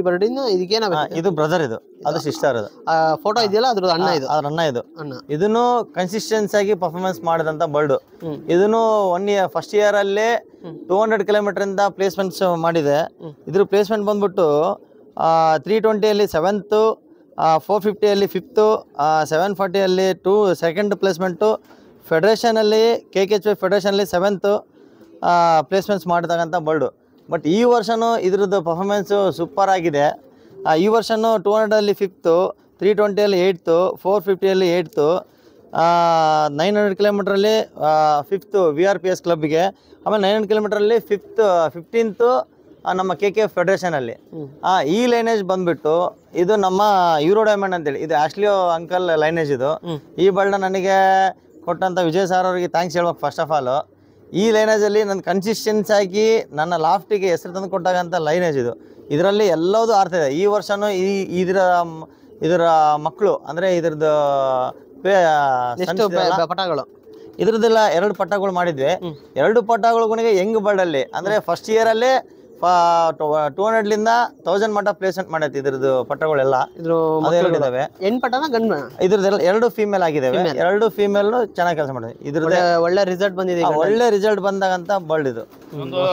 ಬರ್ಡಿನ ಇದಕ್ಕೇನ? ಇದು ಬ್ರದರ್, ಇದು ಅದು ಸಿಸ್ಟರ್. ಇದು ಫೋಟೋ ಇದೆಯಲ್ಲ ಅದ್ರ ಅಣ್ಣ ಇದು. ಅದ್ರ ಅಣ್ಣ ಇದು. ಇದನ್ನು ಕನ್ಸಿಸ್ಟೆನ್ಸಿ ಆಗಿ ಪರ್ಫಾರ್ಮೆನ್ಸ್ ಮಾಡಿದಂಥ ಬರ್ಡ್. ಇದನ್ನು ಫಸ್ಟ್ ಇಯರ್ ಅಲ್ಲೇ 200 ಕಿಲೋಮೀಟರ್ ಇಂದ ಪ್ಲೇಸ್ಮೆಂಟ್ಸ್ ಮಾಡಿದೆ. ಇದ್ರ ಪ್ಲೇಸ್ಮೆಂಟ್ ಬಂದ್ಬಿಟ್ಟು 320 7th, 450 5th, 740 2nd ಪ್ಲೇಸ್ಮೆಂಟು. ಫೆಡರೇಷನಲ್ಲಿ KKHPF ಫೆಡರೇಷನಲ್ಲಿ 7th ಪ್ಲೇಸ್ಮೆಂಟ್ಸ್ ಮಾಡಿದಂಥ ಬರ್ಡು. ಬಟ್ ಈ ವರ್ಷನೂ ಇದ್ರದ್ದು ಪರ್ಫಾರ್ಮೆನ್ಸು ಸೂಪರ್ ಆಗಿದೆ. ಈ ವರ್ಷನೂ 200 5th, 320 8th, 450 8th, 900 ಕಿಲೋಮೀಟ್ರಲ್ಲಿ 5th VRPS ಕ್ಲಬ್ಗೆ. ಆಮೇಲೆ 900 ಕಿಲೋಮೀಟ್ರಲ್ಲಿ 15th ನಮ್ಮ KKF ಫೆಡರೇಷನಲ್ಲಿ. ಈ ಲೈನೇಜ್ ಬಂದ್ಬಿಟ್ಟು ಇದು ನಮ್ಮ ಯೂರೋ ಡೈಮಂಡ್ ಅಂತೇಳಿ, ಇದು ಆಶ್ಲಿಯೋ ಅಂಕಲ್ ಲೈನೇಜ್ ಇದು. ಈ ಬರ್ಡ್ನ ನನಗೆ ಕೊಟ್ಟಂಥ ವಿಜಯ್ ಸರ್ ಅವರಿಗೆ ಥ್ಯಾಂಕ್ಸ್ ಹೇಳ್ಬೇಕು ಫಸ್ಟ್ ಆಫ್ ಆಲ್. ಈ ಲೈನೇಜಲ್ಲಿ ನನ್ನ ಕನ್ಸಿಸ್ಟೆನ್ಸಿ ಆಗಿ ನನ್ನ ಲಾಫ್ಟಿಗೆ ಹೆಸರು ತಂದು ಕೊಟ್ಟಾಗಂಥ ಲೈನೇಜ್ ಇದು. ಇದರಲ್ಲಿ ಎಲ್ಲದೂ ಅರ್ಥ ಇದೆ. ಈ ವರ್ಷನೂ ಇದರ ಮಕ್ಕಳು ಅಂದರೆ ಇದ್ರದ್ದು ಪಟಗಳು ಇದ್ರದ್ದೆಲ್ಲ 2 ಪಟ್ಟಗಳು ಮಾಡಿದ್ವಿ. 2 ಪಟ್ಟಗಳಿಗೆ ಯಂಗ್ ಬರ್ಡಲ್ಲಿ ಅಂದರೆ ಫಸ್ಟ್ ಇಯರಲ್ಲೇ 200ಲಿಂದ 1000 ಮಟ್ಟ ಪ್ಲೇಸ್ಮೆಂಟ್ ಮಾಡೈತಿ. ಇದ್ರದ್ದು ಪಟ್ಟಗಳೆಲ್ಲ ಇದಾವೆ. ಹೆಣ್ಣು ಪಟನ ಗಂಡು? ಇದ್ರದ್ದೆಲ್ಲ 2 ಫೀಮೇಲ್ ಆಗಿದ್ದಾವೆ. 2 ಫೀಮೇಲ್ ಚೆನ್ನಾಗಿ ಕೆಲಸ ಮಾಡಿದೆ. ಇದ್ರದ್ದು ಒಳ್ಳೆ ರಿಸಲ್ಟ್ ಬಂದಿದೆ. ಒಳ್ಳೆ ರಿಸಲ್ಟ್ ಬಂದಾಗಂತ ಬರ್ಡ್ ಇದು.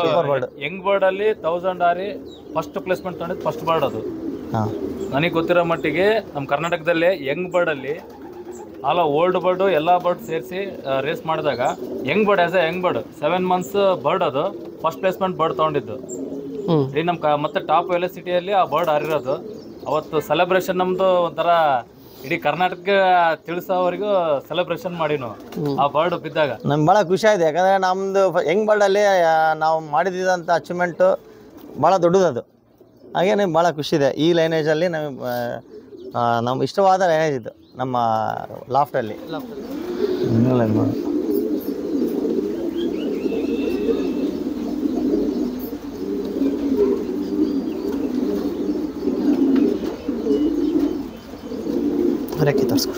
Super bird. ಯಂಗ್ ಬರ್ಡ್ ಅಲ್ಲಿ 1000 ಆರಿ ಫಸ್ಟ್ ಪ್ಲೇಸ್ಮೆಂಟ್ ತಗೊಂಡಿದ್ದು ಫಸ್ಟ್ ಬರ್ಡ್ ಅದು. ನನಗೆ ಗೊತ್ತಿರೋ ಮಟ್ಟಿಗೆ ನಮ್ಮ ಕರ್ನಾಟಕದಲ್ಲಿ ಯಂಗ್ ಬರ್ಡ್ ಅಲ್ಲಿ ಅಲ್ಲ ಓಲ್ಡ್ ಬರ್ಡ್ ಎಲ್ಲ ಬರ್ಡ್ ಸೇರಿಸಿ ರೇಸ್ ಮಾಡಿದಾಗ Young bird as A Young bird 7 months bird ಅದು ಫಸ್ಟ್ ಪ್ಲೇಸ್ಮೆಂಟ್ ಬರ್ಡ್ ತಗೊಂಡಿದ್ದು. ಈ ನಮ್ಮ ಮತ್ತೆ ಟಾಪ್ ವೆಲಸಿಟಿಯಲ್ಲಿ ಆ ಬರ್ಡ್ ಹಾರಿರೋದು. ಅವತ್ತು ಸೆಲೆಬ್ರೇಷನ್ ನಮ್ದು ಒಂಥರ ಇಡೀ ಕರ್ನಾಟಕ ತಿಳಿಸೋವರೆಗೂ ಸೆಲೆಬ್ರೇಷನ್ ಮಾಡಿ ಆ ಬರ್ಡ್ ಬಿದ್ದಾಗ ನಮ್ಗೆ ಭಾಳ ಖುಷಿ ಆಗಿದೆ. ಯಾಕಂದರೆ ನಮ್ಮದು ಯಂಗ್ ಬರ್ಡಲ್ಲಿ ನಾವು ಮಾಡಿದಂಥ ಅಚೀವ್ಮೆಂಟು ಭಾಳ ದೊಡ್ಡದದು. ಹಾಗೆ ನಮ್ಗೆ ಭಾಳ ಖುಷಿ ಇದೆ. ಈ ಲೈನೇಜಲ್ಲಿ ನಮ್ಗೆ ಇಷ್ಟವಾದ ಲೈನೇಜ್ ಇದು ನಮ್ಮ ಲಾಫ್ಟಲ್ಲಿ. ರೆಕ್ಕೆ ತೋರಿಸ್ಕೊ.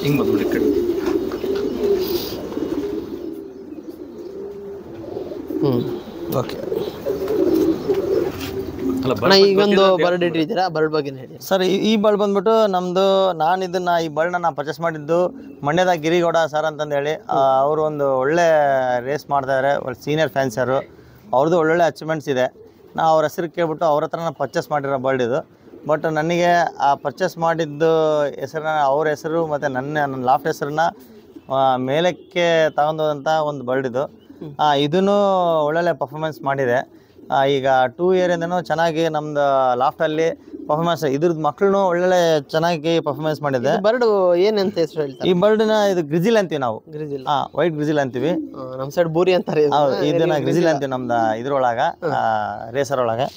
ಹಿಂಗೆ ಬಂದ್ಬಿಡಿ ಕಡೆ. ಓಕೆ ಈಗೊಂದು ಬರ್ಡ್ ಇಟ್ಟಿದ್ದೀರಾ, ಬರ್ಡ್ ಬಗ್ಗೆ ಹೇಳಿ ಸರ್. ಈ ಬರ್ಡ್ ಬಂದ್ಬಿಟ್ಟು ನಮ್ಮದು ಈ ಬರ್ಡ್ನ ಪರ್ಚೇಸ್ ಮಾಡಿದ್ದು ಮಂಡ್ಯದ ಗಿರಿಗೌಡ ಸರ್ ಅಂತಂದೇಳಿ. ಅವರು ಒಂದು ಒಳ್ಳೆ ರೇಸ್ ಮಾಡ್ತಾಯಿದ್ದಾರೆ, ಒಳ್ಳೆ ಸೀನಿಯರ್ ಫ್ಯಾನ್ಸರು. ಅವ್ರದ್ದು ಒಳ್ಳೊಳ್ಳೆ ಅಚೀವ್ಮೆಂಟ್ಸ್ ಇದೆ. ನಾವು ಅವ್ರ ಹೆಸರು ಕೇಳ್ಬಿಟ್ಟು ಅವ್ರ ಹತ್ರ ಪರ್ಚೇಸ್ ಮಾಡಿರೋ ಬರ್ಡ್ ಇದು. ಬಟ್ ನನಗೆ ಆ ಪರ್ಚೇಸ್ ಮಾಡಿದ್ದು ಹೆಸರನ್ನ ಅವ್ರ ಹೆಸರು ಮತ್ತು ನನ್ನ ಲಾಫ್ಟ್ ಹೆಸರನ್ನ ಮೇಲಕ್ಕೆ ತಗೊಂಡೋದಂಥ ಒಂದು ಬರ್ಡ್ ಇದು. ಇದೂ ಒಳ್ಳೊಳ್ಳೆ ಪರ್ಫಾರ್ಮೆನ್ಸ್ ಮಾಡಿದೆ. ಈಗ 2 ಇಯರಿಂದನೂ ಚೆನ್ನಾಗಿ ನಮ್ಮದು ಲಾಫ್ಟಲ್ಲಿ ಪರ್ಫಾರ್ಮೆನ್ಸ್. ಇದ್ರದ್ದು ಮಕ್ಕಳು ಒಳ್ಳೊಳ್ಳೆ ಚೆನ್ನಾಗಿ ಪರ್ಫಾರ್ಮೆನ್ಸ್ ಮಾಡಿದೆ. ಬರ್ಡು ಏನಂತ ಹೆಸರು ಹೇಳ್ತಾರೆ? ಈ ಬರ್ಡ್ನ ಇದು ಗ್ರಿಜಿಲ್ ಅಂತೀವಿ ನಾವು. ಗ್ರಿಜಿಲ್. ವೈಟ್ ಗ್ರಿಜಿಲ್ ಅಂತೀವಿ. ನಮ್ಮ ಸೈಡ್ ಬೂರಿ ಅಂತಾರೆ. ಇದನ್ನ ಗ್ರಿಜಿಲ್ ಅಂತೀವಿ ನಮ್ದು ಇದ್ರೊಳಗೆ, ರೇಸರ್ ಒಳಗೆ.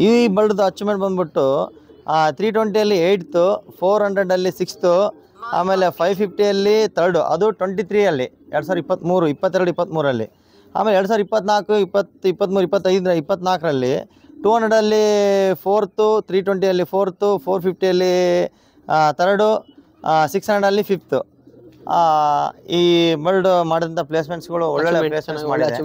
ಈ ಬರ್ಡ್ದು ಅಚೀವ್ಮೆಂಟ್ ಬಂದ್ಬಿಟ್ಟು 320ಅಲ್ಲಿ 8th, 400ಅಲ್ಲಿ 6th, ಆಮೇಲೆ 550ಅಲ್ಲಿ 3rd. ಅದು 23ಅಲ್ಲಿ 2023, 22-23ಅಲ್ಲಿ. ಆಮೇಲೆ 2024, 20, 23, 25, 24ರಲ್ಲಿ 200ಅಲ್ಲಿ 4th, 320ಅಲ್ಲಿ 4th, 450ಅಲ್ಲಿ 3rd, 600ಅಲ್ಲಿ 5th. ಈ ಬರ್ಡ್ ಮಾಡಿದಂಥ ಪ್ಲೇಸ್ಮೆಂಟ್ಸ್ಗಳು ಒಳ್ಳೊಳ್ಳೆ ಪ್ಲೇಸ್ಮೆಂಟ್ಸ್ ಮಾಡಿದೆ.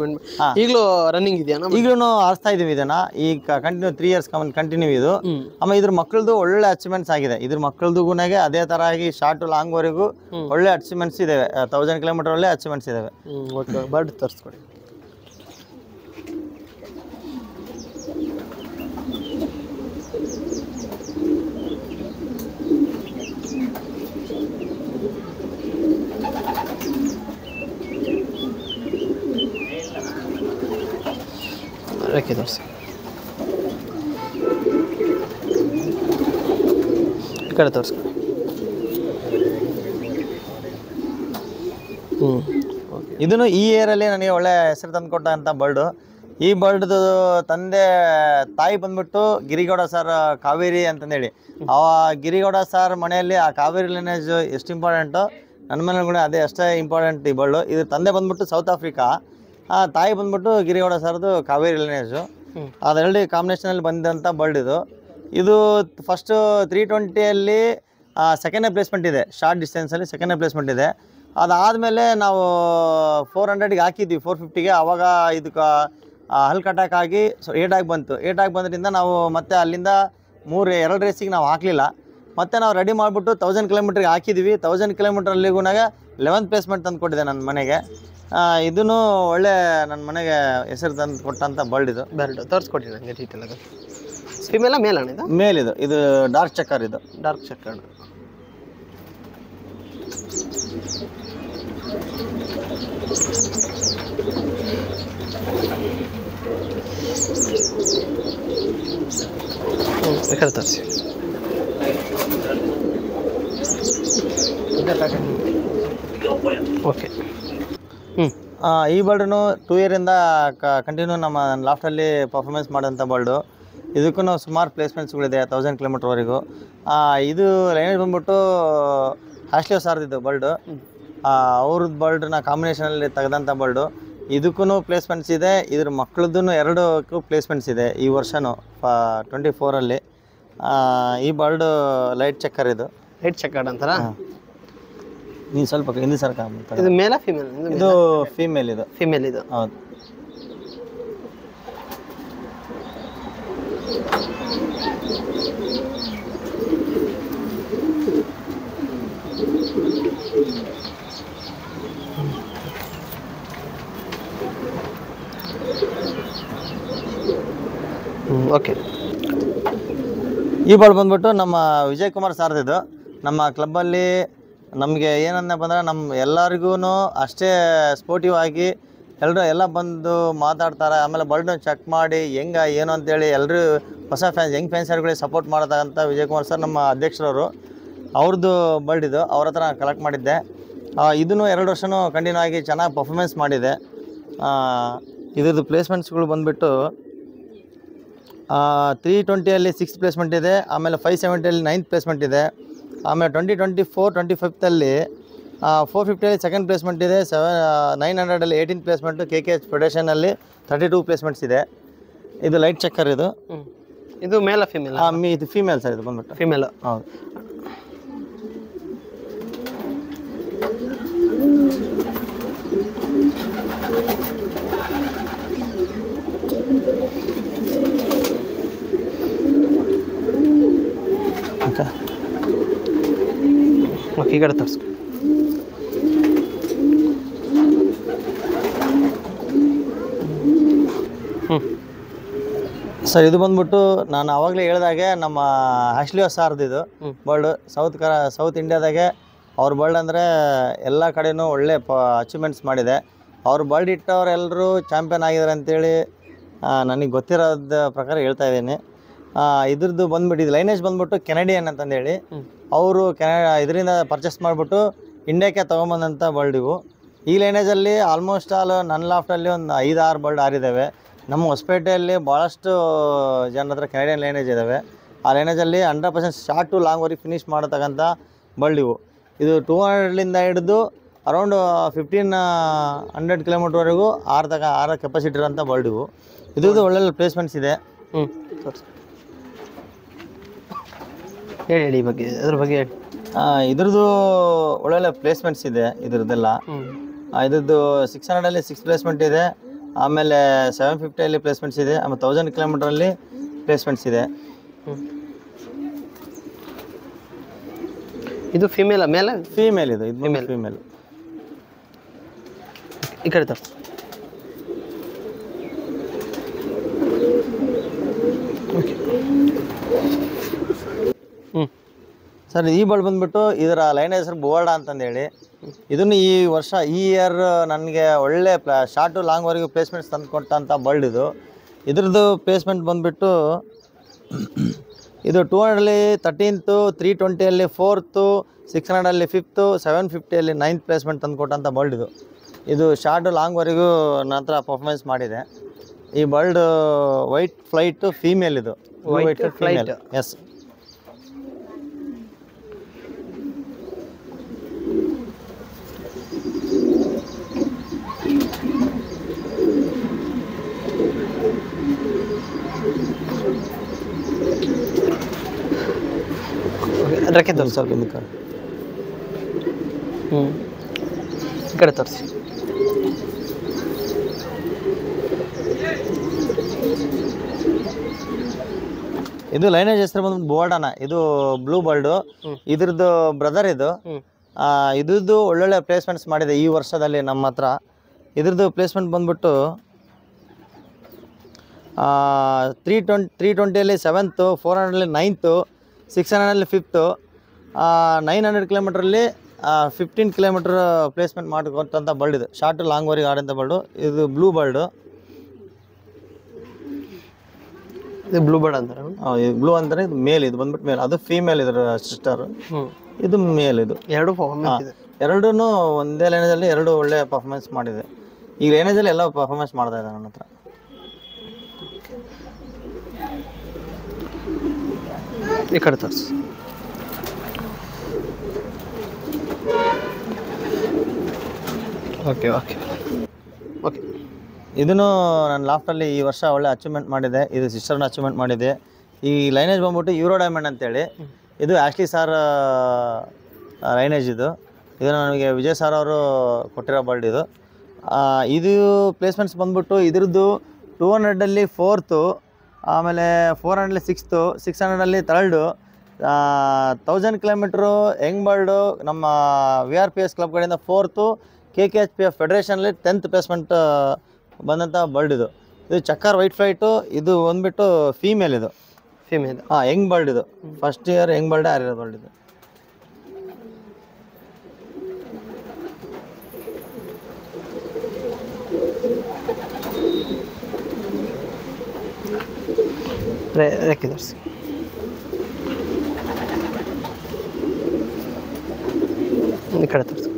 ಈಗಲೂ ರನ್ನಿಂಗ್ ಇದೆಯಾ? ಈಗಲೂ ಆರಿಸ್ತಾ ಇದೀವಿ ಇದನ್ನ. ಈಗ ಕಂಟಿನ್ಯೂ 3 ಇಯರ್ಸ್ ಕಂಟಿನ್ಯೂ ಇದು. ಆಮೇಲೆ ಇದ್ರ ಮಕ್ಕಳದು ಒಳ್ಳೆ ಅಚೀವ್ಮೆಂಟ್ಸ್ ಆಗಿದೆ. ಇದ್ರ ಮಕ್ಕಳದು ಗುಣಗೆ ಅದೇ ತರ ಆಗಿ ಶಾರ್ಟ್ ಲಾಂಗ್ವರೆಗೂ ಒಳ್ಳೆ ಅಚೀವ್ಮೆಂಟ್ಸ್ ಇದಾವೆ. 1000 ಕಿಲೋಮೀಟರ್ ಒಳ್ಳೆ ಅಚೀವ್ಮೆಂಟ್ಸ್ ಇದಾವೆ. ಓಕೆ, ಬರ್ಡ್ ತೋರಿಸ್ಕೊಡಿ. ರೆಕ್ಕೆ ತೋರಿಸಿ. ಈ ಕಡೆ ತೋರಿಸ್ಕೊಡಿ. ಇದನ್ನು ಈ ಇಯರಲ್ಲಿ ನನಗೆ ಒಳ್ಳೆ ಹೆಸರು ತಂದು ಕೊಟ್ಟಂಥ ಬರ್ಡು. ಈ ಬರ್ಡ್ದು ತಾಯಿ ಬಂದ್ಬಿಟ್ಟು ಗಿರಿಗೌಡ ಸರ್ ಕಾವೇರಿ ಅಂತಂದೇಳಿ. ಆ ಗಿರಿಗೌಡ ಸರ್ ಮನೆಯಲ್ಲಿ ಆ ಕಾವೇರಿ ಲೈನೇಜ್ ಎಷ್ಟು ಇಂಪಾರ್ಟೆಂಟು, ನನ್ನ ಮನೇಲಿ ಕೂಡ ಅದೇ ಅಷ್ಟೇ ಇಂಪಾರ್ಟೆಂಟ್ ಈ ಬರ್ಡು. ಇದು ತಂದೆ ಬಂದ್ಬಿಟ್ಟು ಸೌತ್ ಆಫ್ರಿಕಾ, ತಾಯಿ ಬಂದ್ಬಿಟ್ಟು ಗಿರಿಗೌಡ ಸರ್ದು ಕಾವೇರಿ ಲೈನೇಜು. ಅದೆರಡು ಕಾಂಬಿನೇಷನಲ್ಲಿ ಬಂದಂಥ ಬರ್ಡ್ ಇದು. ಇದು ಫಸ್ಟು 320ಅಲ್ಲಿ 2nd ಪ್ಲೇಸ್ಮೆಂಟ್ ಇದೆ. ಶಾರ್ಟ್ ಡಿಸ್ಟೆನ್ಸಲ್ಲಿ 2nd ಪ್ಲೇಸ್ಮೆಂಟ್ ಇದೆ. ಅದಾದಮೇಲೆ ನಾವು 400ಗೆ ಹಾಕಿದ್ವಿ, 450ಗೆ. ಆವಾಗ ಇದಕ್ಕೆ ಹಲ್ ಕಟಾಕ್ ಆಗಿ 8 ಆಗಿ ಬಂತು. 8 ಆಗಿ ಬಂದ್ರಿಂದ ನಾವು ಮತ್ತೆ ಅಲ್ಲಿಂದ 2 ರೇಸಿಗೆ ನಾವು ಹಾಕಲಿಲ್ಲ. ಮತ್ತು ನಾವು ರೆಡಿ ಮಾಡಿಬಿಟ್ಟು 1000 ಕಿಲೋಮೀಟ್ರಿಗೆ ಹಾಕಿದ್ವಿ. 1000 ಕಿಲೋಮೀಟ್ರಲ್ಲಿಗೂ 11th ಪ್ಲೇಸ್ಮೆಂಟ್ ತಂದು ಕೊಟ್ಟಿದೆ ನನ್ನ ಮನೆಗೆ. ಇದೂ ಒಳ್ಳೆ ನನ್ನ ಮನೆಗೆ ಹೆಸರು ತಂದು ಕೊಟ್ಟಂಥ ಬರ್ಡ್ ಇದು. ಬರ್ಡ್ ತೋರಿಸ್ಕೊಡಿ ನನಗೆ ಡೀಟೇಲ್ ಆಗಿ. ಫಿಮೇಲ ಮೇಲ್ ಅಣ್ಣ? ಮೇಲಿದು. ಇದು ಡಾರ್ಕ್ ಚಕ್ಕರ್. ಇದು ಡಾರ್ಕ್ ಚಕ್ಕರ್. ತೋರಿಸಿ. ಓಕೆ. ಈ ಬರ್ಡನ್ನು 2 ಇಯರಿಂದ ಕಂಟಿನ್ಯೂ ನಮ್ಮ ಲಾಫ್ಟಲ್ಲಿ ಪರ್ಫಾರ್ಮೆನ್ಸ್ ಮಾಡೋಂಥ ಬರ್ಡು. ಇದಕ್ಕೂ ಸುಮಾರು ಪ್ಲೇಸ್ಮೆಂಟ್ಸ್ಗಳಿದೆ 1000 ಕಿಲೋಮೀಟ್ರ್ವರೆಗೂ. ಇದು ಲೈನೇಜ್ ಬಂದ್ಬಿಟ್ಟು ಹ್ಯಾಶ್ಲಿಯೋ ಸಾರ್ದಿದ್ದು ಬರ್ಡು. ಅವ್ರದ್ದು ಬರ್ಡ್ನ ಕಾಂಬಿನೇಷನಲ್ಲಿ ತೆಗೆದಂಥ ಬರ್ಡು. ಇದಕ್ಕೂ ಪ್ಲೇಸ್ಮೆಂಟ್ಸ್ ಇದೆ, ಇದ್ರ ಮಕ್ಕಳದ್ದು ಎರಡಕ್ಕೂ ಪ್ಲೇಸ್ಮೆಂಟ್ಸ್ ಇದೆ ಈ ವರ್ಷನೂ 24ಅಲ್ಲಿ. ಈ ಬರ್ಡ್ ಲೈಟ್ ಚೆಕ್ಕರ್ ಇದು. ಲೈಟ್ ಚೆಕ್ಕರ್ಡ್ ಅಂತಾರ? ನೀನು ಸ್ವಲ್ಪ ಹಿಂದಿ ಸರ್ಕ. ಇದು ಮೇಲ ಫಿಮೇಲ್? ಇದು ಫೀಮೇಲ್. ಇದು ಫಿಮೇಲ್. ಇದು ಹೌದು. ಓಕೆ. ಈ ಬಾಲ್ ಬಂದ್ಬಿಟ್ಟು ನಮ್ಮ ವಿಜಯ್ ಕುಮಾರ್ ಸಾರ್ದಿದ್ದು. ನಮ್ಮ ಕ್ಲಬ್ಬಲ್ಲಿ ನಮಗೆ ಏನಂದಪ್ಪ ಅಂದರೆ ನಮ್ಮ ಎಲ್ಲರಿಗೂ ಅಷ್ಟೇ ಸ್ಪೋರ್ಟಿವ್ ಆಗಿ ಎಲ್ಲ ಬಂದು ಮಾತಾಡ್ತಾರೆ. ಆಮೇಲೆ ಬರ್ಡ್ನ ಚೆಕ್ ಮಾಡಿ ಹೆಂಗೆ ಏನು ಅಂತೇಳಿ ಎಲ್ಲರೂ ಹೊಸ ಫ್ಯಾನ್ಸ್ ಯಂಗ್ ಫ್ಯಾನ್ಸರ್ಗಳಿಗೆ ಸಪೋರ್ಟ್ ಮಾಡತಕ್ಕಂಥ ವಿಜಯ್ ಕುಮಾರ್ ಸರ್ ನಮ್ಮ ಅಧ್ಯಕ್ಷರವರು. ಅವ್ರದ್ದು ಬರ್ಡ್ ಇದು, ಅವ್ರ ಹತ್ರ ನಾನು ಕಲೆಕ್ಟ್ ಮಾಡಿದ್ದೆ. ಇದೂ 2 ವರ್ಷವೂ ಕಂಟಿನ್ಯೂ ಆಗಿ ಚೆನ್ನಾಗಿ ಪರ್ಫಾರ್ಮೆನ್ಸ್ ಮಾಡಿದೆ. ಇದ್ರದ್ದು ಪ್ಲೇಸ್ಮೆಂಟ್ಸ್ಗಳು ಬಂದುಬಿಟ್ಟು 320ಅಲ್ಲಿ 6th ಪ್ಲೇಸ್ಮೆಂಟ್ ಇದೆ. ಆಮೇಲೆ 570ಅಲ್ಲಿ 9th ಪ್ಲೇಸ್ಮೆಂಟ್ ಇದೆ. ಆಮೇಲೆ 2024-25ಅಲ್ಲಿ 450ಅಲ್ಲಿ 2nd ಪ್ಲೇಸ್ಮೆಂಟ್ ಇದೆ. 900ಅಲ್ಲಿ 18th ಪ್ಲೇಸ್ಮೆಂಟು. KKH ಫೆಡರೇಷನಲ್ಲಿ 32 ಪ್ಲೇಸ್ಮೆಂಟ್ಸ್ ಇದೆ. ಇದು ಲೈಟ್ ಚೆಕ್ಕರ್ ಇದು. ಇದು ಮೇಲ ಫಿಮೇಲ್? ಇದು ಫೀಮೇಲ್ ಸರ್. ಇದು ಬಂದ್ಬಿಟ್ಟು ಫಿಮೇಲ್. ಹೌದು. ಓಕೆ, ಈ ಕಡೆ ತರಿಸ್ಕೊ. ಸರ್ ಇದು ಬಂದ್ಬಿಟ್ಟು ನಾನು ಆವಾಗಲೇ ಹೇಳಿದಾಗೆ ನಮ್ಮ ಆಶ್ಲಿಯೋ ಸಾರ್ದು ಇದು ಬರ್ಡ್. ಸೌತ್ ಇಂಡಿಯಾದಾಗೆ ಅವ್ರ ಬರ್ಡ್ ಅಂದರೆ ಎಲ್ಲ ಕಡೆಯೂ ಒಳ್ಳೆ ಅಚೀವ್ಮೆಂಟ್ಸ್ ಮಾಡಿದೆ. ಅವ್ರ ಬರ್ಡ್ ಇಟ್ಟವರೆಲ್ಲರೂ ಚಾಂಪಿಯನ್ ಆಗಿದ್ದಾರೆ ಅಂತೇಳಿ ನನಗೆ ಗೊತ್ತಿರೋದ ಪ್ರಕಾರ ಹೇಳ್ತಾ ಇದ್ದೀನಿ. ಇದ್ರದ್ದು ಬಂದ್ಬಿಟ್ಟು ಇದು ಲೈನೇಜ್ ಬಂದ್ಬಿಟ್ಟು ಕೆನಡಿಯನ್ ಅಂತಂದೇಳಿ ಅವರು ಇದರಿಂದ ಪರ್ಚೇಸ್ ಮಾಡಿಬಿಟ್ಟು ಇಂಡಿಯಾಕ್ಕೆ ತೊಗೊಂಬಂದಂಥ ಬರ್ಡ್ ಇವು. ಈ ಲೈನೇಜಲ್ಲಿ ಆಲ್ಮೋಸ್ಟ್ ಆಲ್ ನನ್ನ ಲಾಫ್ಟಲ್ಲಿ ಒಂದು 5-6 ಬರ್ಡ್ ಆರಿದ್ದಾವೆ. ನಮ್ಮ ಹೊಸಪೇಟೆಯಲ್ಲಿ ಭಾಳಷ್ಟು ಜನರ ಹತ್ರ ಕೆನಡಿಯನ್ ಲೈನೇಜ್ ಇದ್ದಾವೆ. ಆ ಲೈನೇಜಲ್ಲಿ 100% ಶಾರ್ಟ್ ಟು ಲಾಂಗ್ವರೆಗೆ ಫಿನಿಷ್ ಮಾಡತಕ್ಕಂಥ ಬರ್ಡ್ ಇವು. ಇದು 200ಲಿಂದ ಹಿಡಿದು ಅರೌಂಡ್ 1500 ಕಿಲೋಮೀಟ್ರ್ವರೆಗೂ ಆರ ಕೆಪಾಸಿಟಿ ಇರೋಂಥ ಬರ್ಡ್ ಇವು. ಇದ್ರದ್ದು ಒಳ್ಳೊಳ್ಳೆ ಪ್ಲೇಸ್ಮೆಂಟ್ಸ್ ಇದೆ. ಹೇಳಿ ಈ ಬಗ್ಗೆ, ಅದ್ರ ಬಗ್ಗೆ ಹೇಳಿ. ಇದ್ರದ್ದು ಒಳ್ಳೊಳ್ಳೆ ಪ್ಲೇಸ್ಮೆಂಟ್ಸ್ ಇದೆ ಇದ್ರದ್ದೆಲ್ಲ. ಇದ್ರದ್ದು 600ಅಲ್ಲಿ 6 ಪ್ಲೇಸ್ಮೆಂಟ್ ಇದೆ. ಆಮೇಲೆ 750ಅಲ್ಲಿ ಪ್ಲೇಸ್ಮೆಂಟ್ಸ್ ಇದೆ. ಆಮೇಲೆ 1000 ಕಿಲೋಮೀಟ್ರಲ್ಲಿ ಪ್ಲೇಸ್ಮೆಂಟ್ಸ್ ಇದೆ. ಇದು ಫಿಮೇಲ್ ಮೇಲೆ? ಫೀಮೇಲ್. ಇದು ಫೀಮೇಲ್. ಈ ಕಡೆ ತರ್ಸಿ. ಓಕೆ. ಸರ್ ಈ ಬರ್ಡ್ ಬಂದ್ಬಿಟ್ಟು ಇದರ ಲೈನ್ ಹೆಸರು ಬೋರ್ಡ ಅಂತಂದೇಳಿ. ಇದನ್ನು ಈ ವರ್ಷ ಈ ಇಯರ್ ನನಗೆ ಒಳ್ಳೆ ಶಾರ್ಟ್ ಟು ಲಾಂಗ್ವರೆಗೂ ಪ್ಲೇಸ್ಮೆಂಟ್ಸ್ ತಂದುಕೊಟ್ಟಂಥ ಬರ್ಡ್ ಇದು. ಇದ್ರದ್ದು ಪ್ಲೇಸ್ಮೆಂಟ್ ಬಂದುಬಿಟ್ಟು ಇದು 200ಅಲ್ಲಿ 13th, 320ಅಲ್ಲಿ 4th, 600ಅಲ್ಲಿ 5th, 750ಅಲ್ಲಿ 9th placement ತಂದುಕೊಟ್ಟಂಥ bird ಇದು. ಇದು ಶಾರ್ಟ್ ಲಾಂಗ್ವರೆಗೂ ನನ್ನ ಹತ್ರ ಪರ್ಫಾರ್ಮೆನ್ಸ್ ಮಾಡಿದೆ. ಈ ಬರ್ಡ್ ವೈಟ್ ಫ್ಲೈಟ್ ಫೀಮೇಲ್. ಇದು ವೈಟ್ ಫ್ಲೈಟ್. ಎಸ್. ರೆಕ್ಕೆ ತೋರಿಸಿ. ಸ್ವಲ್ಪ ಹಿಂದಕ್ಕೆ. ಈ ಕಡೆ ತೋರಿಸಿ. ಇದು ಲೈನೇಜ್ ಹೆಸರು ಬಂದು ಬೋರ್ಡನ. ಇದು ಬ್ಲೂ ಬರ್ಡು. ಇದ್ರದ್ದು ಬ್ರದರ್ ಇದು. ಇದ್ರದ್ದು ಒಳ್ಳೊಳ್ಳೆ ಪ್ಲೇಸ್ಮೆಂಟ್ಸ್ ಮಾಡಿದೆ ಈ ವರ್ಷದಲ್ಲಿ ನಮ್ಮ ಹತ್ರ. ಇದ್ರದ್ದು ಪ್ಲೇಸ್ಮೆಂಟ್ ಬಂದ್ಬಿಟ್ಟು 320ಅಲ್ಲಿ 7th, 400ಅಲ್ಲಿ 9th, 600ಅಲ್ಲಿ 5th, 900 ಕಿಲೋಮೀಟ್ರಲ್ಲಿ 15 ಕಿಲೋಮೀಟ್ರ್ ಪ್ಲೇಸ್ಮೆಂಟ್ ಮಾಡಿಕೊಟ್ಟಂಥ ಬರ್ಡ್ ಇದು. ಶಾರ್ಟ್ ಲಾಂಗ್ವರೆಗೆ ಆಡೋಂಥ ಬರ್ಡು. ಇದು ಬ್ಲೂ ಬರ್ಡು. ಇದು ಬ್ಲೂ ಬರ್ಡ್ ಅಂತಾರೆ. ಇದು ಬ್ಲೂ ಅಂತಾರೆ. ಇದು ಮೇಲ್. ಇದು ಬಂದ್ಬಿಟ್ಟು ಮೇಲ್. ಅದು ಫೀಮೇಲ್ ಇದರ ಸಿಸ್ಟರ್. ಇದು ಮೇಲ್. ಇದು ಎರಡು ಪರ್ಫಾರ್ಮೆನ್ಸ್ ಇದೆ. ಎರಡೂ ಒಂದೇ ಲೈನೇಜಲ್ಲಿ ಎರಡು ಒಳ್ಳೆ ಪರ್ಫಾರ್ಮೆನ್ಸ್ ಮಾಡಿದೆ. ಈ ಲೈನೇಜಲ್ಲಿ ಎಲ್ಲ ಪರ್ಫಾರ್ಮೆನ್ಸ್ ಮಾಡ್ತಾ ಇದೆ ನನ್ನ ಹತ್ರ. ಈ ಕಡೆ ತೋರಿಸಿ. Okay okay. ಓಕೆ. ಇದನ್ನು ನಾನು ಲಾಫ್ಟಲ್ಲಿ ಈ ವರ್ಷ ಒಳ್ಳೆ ಅಚೀವ್ಮೆಂಟ್ ಮಾಡಿದೆ. ಇದು ಸಿಸ್ಟರ್ನ ಅಚೀವ್ಮೆಂಟ್ ಮಾಡಿದೆ. ಈ ಲೈನೇಜ್ ಬಂದ್ಬಿಟ್ಟು ಯೂರೋ ಡೈಮಂಡ್ ಅಂತೇಳಿ, ಇದು ಆ್ಯಕ್ಲಿ ಸಾರ್ ಲೈನೇಜ್. ಇದು ನನಗೆ ವಿಜಯ್ ಸರ್ ಅವರು ಕೊಟ್ಟಿರೋ ಬರ್ಡ್ ಇದು. ಇದು ಪ್ಲೇಸ್ಮೆಂಟ್ಸ್ ಬಂದ್ಬಿಟ್ಟು ಇದ್ರದ್ದು 200ಅಲ್ಲಿ 4th, ಆಮೇಲೆ 400ಅಲ್ಲಿ 6th, 600ಅಲ್ಲಿ 3rd, 1000 ಕಿಲೋಮೀಟ್ರು ಯಂಗ್ ಬರ್ಡು ನಮ್ಮ VRPS ಕ್ಲಬ್ ಕಡೆಯಿಂದ 4th, KKHPF ಫೆಡರೇಷನಲ್ಲಿ 10th ಪ್ಲೇಸ್ಮೆಂಟ್ ಬಂದಂಥ ಬರ್ಡ್ ಇದು. ಚಕ್ಕರ್ ವೈಟ್ ಫ್ಲೈಟು. ಇದು ಬಂದ್ಬಿಟ್ಟು ಫೀಮೇಲ್. ಇದು ಫೀಮೇಲ್. Young bird. ಇದು ಫಸ್ಟ್ ಇಯರ್ ಯಂಗ್ ಬರ್ಡೇ ಆರಿರೋ ಬರ್ಡ್ ಇದು. ರೆಕ್ಕೆ ತೋರಿಸಿ. ಈ ಕಡೆ ತೋರಿಸಿ.